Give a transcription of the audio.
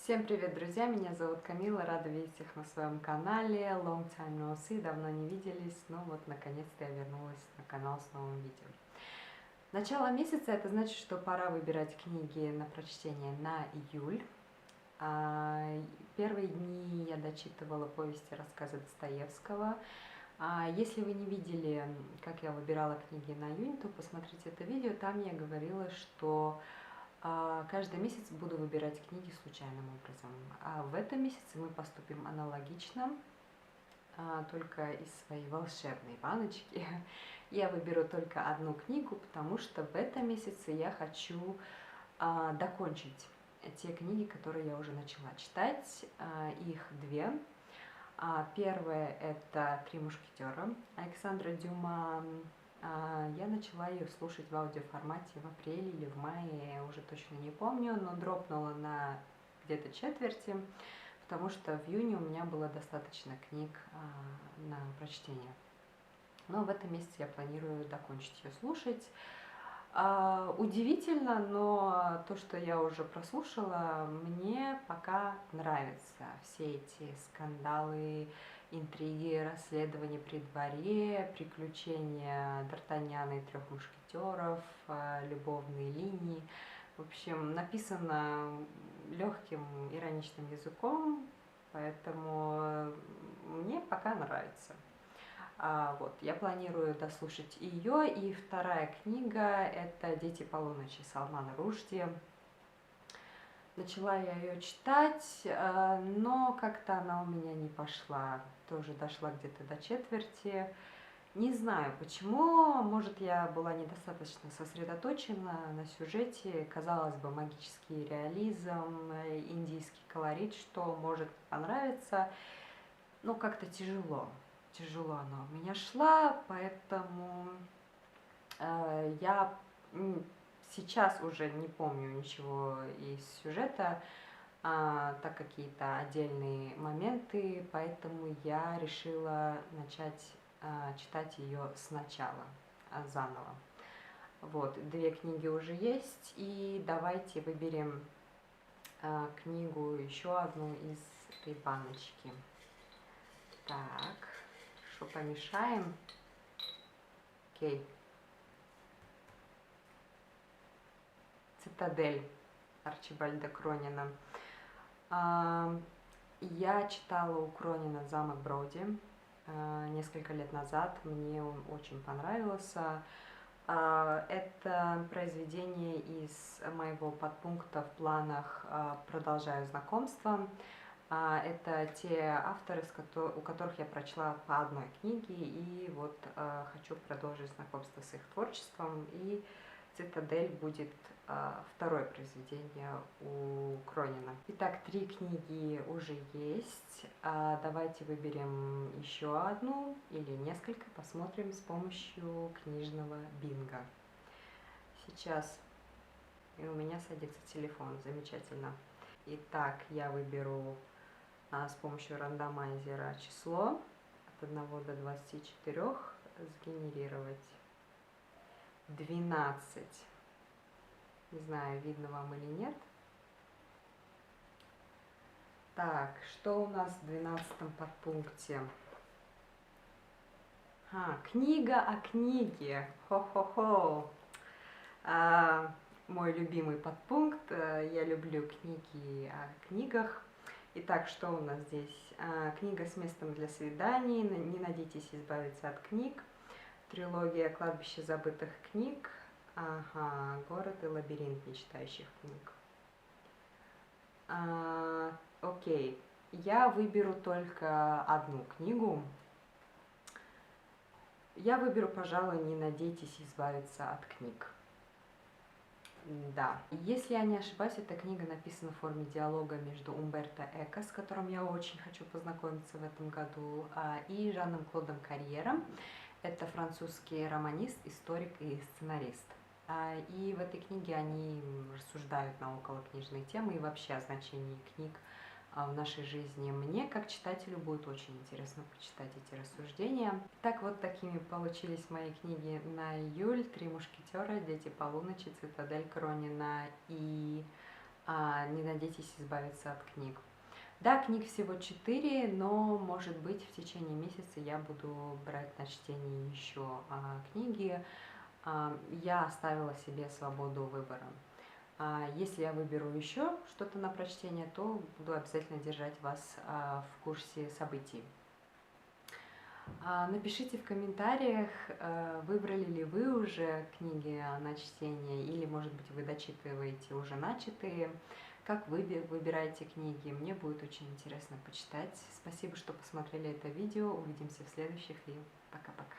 Всем привет, друзья! Меня зовут Камила, рада видеть всех на своем канале. Long time no see, давно не виделись, но вот наконец-то я вернулась на канал с новым видео. Начало месяца, это значит, что пора выбирать книги на прочтение на июль. Первые дни я дочитывала повести, рассказы Достоевского. Если вы не видели, как я выбирала книги на июнь, то посмотрите это видео, там я говорила, что каждый месяц буду выбирать книги случайным образом. А в этом месяце мы поступим аналогично, только из своей волшебной баночки. Я выберу только одну книгу, потому что в этом месяце я хочу докончить те книги, которые я уже начала читать. Их две. Первая – это «Три мушкетера» Александра Дюма. Я начала ее слушать в аудиоформате в апреле или в мае, я уже точно не помню, но дропнула на где-то четверти, потому что в июне у меня было достаточно книг на прочтение. Но в этом месяце я планирую докончить ее слушать. Удивительно, но то, что я уже прослушала, мне пока нравится. Все эти скандалы, интриги, расследования при дворе, приключения Д'Артаньяна и трех мушкетеров, любовные линии. В общем, написано легким ироничным языком, поэтому мне пока нравится. Я планирую дослушать ее. И вторая книга – это «Дети полуночи» Салмана Рушди. Начала я ее читать, но как-то она у меня не пошла. Тоже дошла где-то до четверти. Не знаю почему, может, я была недостаточно сосредоточена на сюжете. Казалось бы, магический реализм, индийский колорит, что может понравиться, но как-то тяжело она у меня шла, поэтому я сейчас уже не помню ничего из сюжета, так какие-то отдельные моменты, поэтому я решила начать читать ее сначала, заново. Вот, две книги уже есть, и давайте выберем книгу, еще одну из этой баночки. Так, что помешаем? Окей. «Цитадель» Арчибальда Кронина. Я читала у Кронина «Замок Броуди» несколько лет назад. Мне он очень понравился. Это произведение из моего подпункта в планах «Продолжаю знакомство». Это те авторы, у которых я прочла по одной книге, и вот хочу продолжить знакомство с их творчеством. И «Цитадель» будет второе произведение у Кронина. Итак, 3 книги уже есть. Давайте выберем еще одну или несколько, посмотрим с помощью книжного бинго. Сейчас и у меня садится телефон, замечательно. Итак, я выберу с помощью рандомайзера число от 1 до 24, сгенерировать 12. Не знаю, видно вам или нет. Так, что у нас в 12-м подпункте? Книга о книге. Хо-хо-хо. Мой любимый подпункт. Я люблю книги о книгах. Итак, что у нас здесь? Книга с местом для свиданий. Не надейтесь избавиться от книг. Трилогия «Кладбище забытых книг». «Город и лабиринт мечтающих книг». Окей, я выберу только одну книгу. Я выберу, пожалуй, «Не надейтесь избавиться от книг». Да, если я не ошибаюсь, эта книга написана в форме диалога между Умберто Эко, с которым я очень хочу познакомиться в этом году, и Жаном Клодом Карьером. Это французский романист, историк и сценарист. И в этой книге они рассуждают на околокнижные темы и вообще о значении книг в нашей жизни. Мне, как читателю, будет очень интересно почитать эти рассуждения. Так вот, такими получились мои книги на июль: «Три мушкетера», «Дети полуночи», «Цитадель» Кронина и не надейтесь избавиться от книг. Да, книг всего 4, но, может быть, в течение месяца я буду брать на чтение еще книги. Я оставила себе свободу выбора. Если я выберу еще что-то на прочтение, то буду обязательно держать вас в курсе событий. Напишите в комментариях, выбрали ли вы уже книги на чтение, или, может быть, вы дочитываете уже начатые. Как вы выбираете книги, мне будет очень интересно почитать. Спасибо, что посмотрели это видео. Увидимся в следующих и пока-пока.